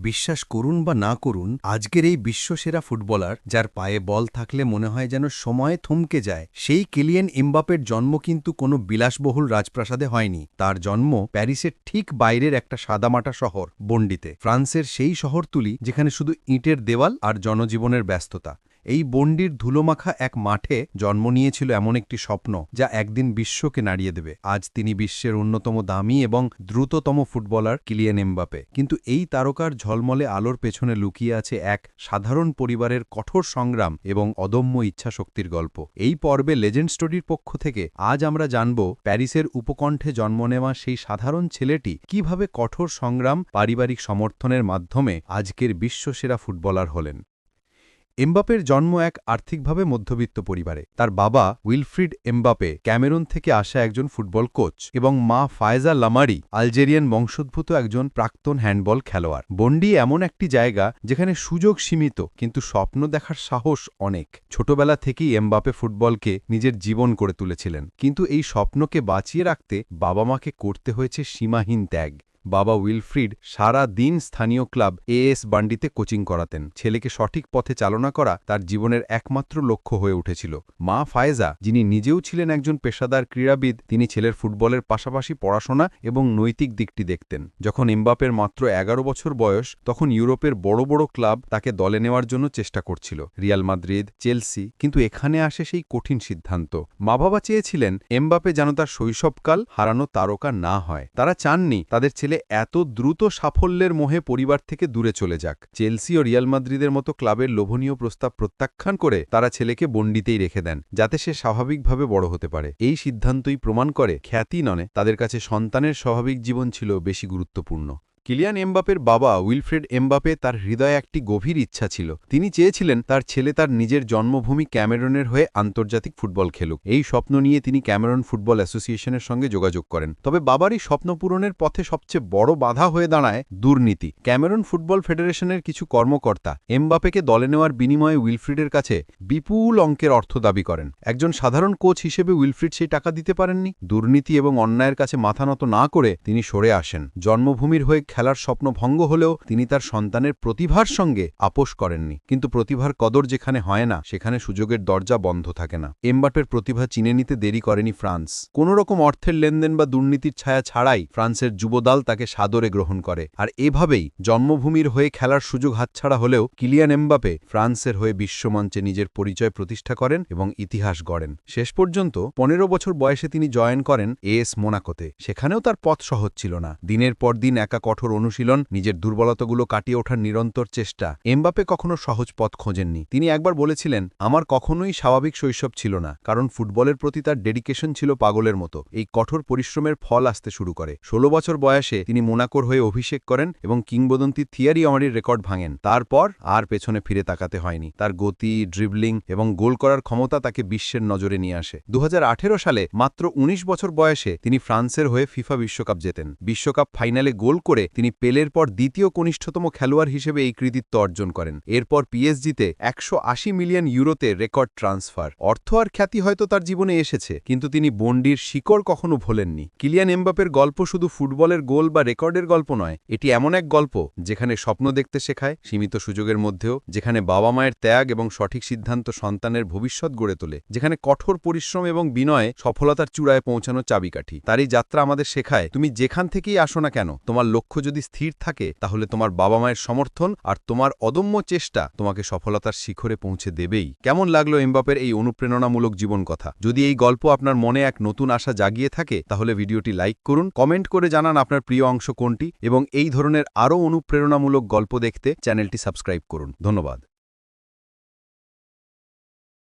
বিশ্বাস করুন বা না করুন, আজকের এই বিশ্বসেরা ফুটবলার, যার পায়ে বল থাকলে মনে হয় যেন সময়ে থমকে যায়, সেই কিলিয়ান এমবাপের জন্ম কিন্তু কোনো বিলাসবহুল রাজপ্রাসাদে হয়নি। তার জন্ম প্যারিসের ঠিক বাইরের একটা সাদামাটা শহর বন্ডিতে, ফ্রান্সের সেই শহরতুলি যেখানে শুধু ইঁটের দেওয়াল আর জনজীবনের ব্যস্ততা। এই বন্ডির ধুলোমাখা এক মাঠে জন্ম নিয়েছিল এমন একটি স্বপ্ন, যা একদিন বিশ্বকে নাড়িয়ে দেবে। আজ তিনি বিশ্বের অন্যতম দামি এবং দ্রুততম ফুটবলার কিলিয়ান এমবাপে। কিন্তু এই তারকার ঝলমলে আলোর পেছনে লুকিয়ে আছে এক সাধারণ পরিবারের কঠোর সংগ্রাম এবং অদম্য ইচ্ছাশক্তির গল্প। এই পর্বে লেজেন্ড স্টোরির পক্ষ থেকে আজ আমরা জানব প্যারিসের উপকণ্ঠে জন্ম নেওয়া সেই সাধারণ ছেলেটি কিভাবে কঠোর সংগ্রাম, পারিবারিক সমর্থনের মাধ্যমে আজকের বিশ্বসেরা ফুটবলার হলেন। এমবাপের জন্ম এক আর্থিকভাবে মধ্যবিত্ত পরিবারে। তার বাবা উইলফ্রিড এমবাপে ক্যামেরুন থেকে আসা একজন ফুটবল কোচ এবং মা ফায়েজা লামারি আলজেরিয়ান বংশোদ্ভূত একজন প্রাক্তন হ্যান্ডবল খেলোয়াড়। বন্ডি এমন একটি জায়গা যেখানে সুযোগ সীমিত, কিন্তু স্বপ্ন দেখার সাহস অনেক। ছোটবেলা থেকেই এমবাপে ফুটবলকে নিজের জীবন করে তুলেছিলেন, কিন্তু এই স্বপ্নকে বাঁচিয়ে রাখতে বাবা মাকে করতে হয়েছে সীমাহীন ত্যাগ। বাবা উইলফ্রিড সারা দিন স্থানীয় ক্লাব এএস বান্ডিতে কোচিং করাতেন। ছেলেকে সঠিক পথে চালনা করা তার জীবনের একমাত্র লক্ষ্য হয়ে উঠেছিল। মা ফায়েজা, যিনি নিজেও ছিলেন একজন পেশাদার ক্রীড়াবিদ, তিনি ছেলের ফুটবলের পাশাপাশি পড়াশোনা এবং নৈতিক দিকটি দেখতেন। যখন এমবাপের মাত্র 11 বছর বয়স, তখন ইউরোপের বড় বড় ক্লাব তাকে দলে নেওয়ার জন্য চেষ্টা করছিল, রিয়াল মাদ্রিদ, চেলসি। কিন্তু এখানে আসে সেই কঠিন সিদ্ধান্ত। মা বাবা চেয়েছিলেন এমবাপে যেন তার শৈশবকাল হারানো তারকা না হয়। তারা চাননি তাদের ছেলে এত দ্রুত সাফল্যের মোহে পরিবার থেকে দূরে চলে যাক। চেলসি ও রিয়াল মাদ্রিদের মতো ক্লাবের লোভনীয় প্রস্তাব প্রত্যাখ্যান করে তারা ছেলেকে বন্ডিতেই রেখে দেন, যাতে সে স্বাভাবিকভাবে বড় হতে পারে। এই সিদ্ধান্তই প্রমাণ করে খ্যাতি নয়, তাদের কাছে সন্তানের স্বাভাবিক জীবন ছিল বেশি গুরুত্বপূর্ণ। কিলিয়ান এমবাপের বাবা উইলফ্রেড এমবাপে, তার হৃদয়ে একটি গভীর ইচ্ছা ছিল। তিনি চেয়েছিলেন তার ছেলে তার নিজের জন্মভূমি ক্যামেরনের হয়ে আন্তর্জাতিক ফুটবল খেলুক। এই স্বপ্ন নিয়ে তিনি ক্যামেরন ফুটবল অ্যাসোসিয়েশনের সঙ্গে যোগাযোগ করেন। তবে বাবার এই স্বপ্ন পূরণের পথে সবচেয়ে বড় বাধা হয়ে দাঁড়ায় দুর্নীতি। ক্যামেরন ফুটবল ফেডারেশনের কিছু কর্মকর্তা এমবাপেকে দলে নেওয়ার বিনিময়ে উইলফ্রিডের কাছে বিপুল অঙ্কের অর্থ দাবি করেন। একজন সাধারণ কোচ হিসেবে উইলফ্রিড সেই টাকা দিতে পারেননি। দুর্নীতি এবং অন্যায়ের কাছে মাথা নত না করে তিনি সরে আসেন। জন্মভূমির হয়ে খেলার স্বপ্ন ভঙ্গ হলেও তিনি তার সন্তানের প্রতিভার সঙ্গে আপোষ করেননি। কিন্তু প্রতিভার কদর যেখানে হয় না, সেখানে সুযোগের দরজা বন্ধ থাকে না। এমবাপের প্রতিভা চিনে নিতে দেরি করেনি ফ্রান্স। কোনো রকম অর্থের লেনদেন বা দুর্নীতির ছায়া ছাড়াই ফ্রান্সের যুবদল তাকে সাদরে গ্রহণ করে। আর এভাবেই জন্মভূমির হয়ে খেলার সুযোগ হাতছাড়া হলেও কিলিয়ান এমবাপে ফ্রান্সের হয়ে বিশ্বমঞ্চে নিজের পরিচয় প্রতিষ্ঠা করেন এবং ইতিহাস গড়েন। শেষ পর্যন্ত 15 বছর বয়সে তিনি জয়েন করেন এএস মোনাকোতে। সেখানেও তার পথ সহজ ছিল না। দিনের পর দিন একা কঠোর অনুশীলন, নিজের দুর্বলতাগুলো কাটিয়ে ওঠার নিরন্তর চেষ্টা। এমবাপে কখনো সহজ পথ খোঁজেননি। তিনি একবার বলেছিলেন, আমার কখনোই স্বাভাবিক শৈশব ছিল না, কারণ ফুটবলের প্রতি তার ডেডিকেশন ছিল পাগলের মতো। এই কঠোর পরিশ্রমের ফল আসতে শুরু করে। 16 বছর বয়সে তিনি মোনাকোর হয়ে অভিষেক করেন এবং কিংবদন্তি থিয়ারি অমারির রেকর্ড ভাঙেন। তারপর আর পেছনে ফিরে তাকাতে হয়নি। তার গতি, ড্রিবলিং এবং গোল করার ক্ষমতা তাকে বিশ্বের নজরে নিয়ে আসে। 2018 সালে মাত্র 19 বছর বয়সে তিনি ফ্রান্সের হয়ে ফিফা বিশ্বকাপ জেতেন। বিশ্বকাপ ফাইনালে গোল করে তিনি পেলের পর দ্বিতীয় কনিষ্ঠতম খেলোয়াড় হিসেবে এই কৃতিত্ব অর্জন করেন। এরপর পিএসজিতে 180 মিলিয়ন ইউরোতে রেকর্ড ট্রান্সফার। অর্থ আর খ্যাতি হয়তো তার জীবনে এসেছে, কিন্তু তিনি বন্ডির শিকড় কখনো ভোলেননি। কিলিয়ান এমবাপের গল্প শুধু ফুটবলের গোল বা রেকর্ডের গল্প নয়, এটি এমন এক গল্প যেখানে স্বপ্ন দেখতে শেখায় সীমিত সুযোগের মধ্যেও, যেখানে বাবা মায়ের ত্যাগ এবং সঠিক সিদ্ধান্ত সন্তানের ভবিষ্যৎ গড়ে তোলে, যেখানে কঠোর পরিশ্রম এবং বিনয়ে সফলতার চূড়ায় পৌঁছানো চাবিকাঠি। তার এই যাত্রা আমাদের শেখায়, তুমি যেখান থেকেই আসো না কেন, তোমার লক্ষ্য যদি স্থির থাকে, তাহলে তোমার বাবা মায়ের সমর্থন আর তোমার অদম্য চেষ্টা তোমাকে সফলতার শিখরে পৌঁছে দেবেই। কেমন লাগলো এমবাপের এই অনুপ্রেরণামূলক জীবন কথা? যদি এই গল্প আপনার মনে এক নতুন আশা জাগিয়ে থাকে, তাহলে ভিডিওটি লাইক করুন, কমেন্ট করে জানান আপনার প্রিয় অংশ কোনটি, এবং এই ধরনের আরও অনুপ্রেরণামূলক গল্প দেখতে চ্যানেলটি সাবস্ক্রাইব করুন। ধন্যবাদ।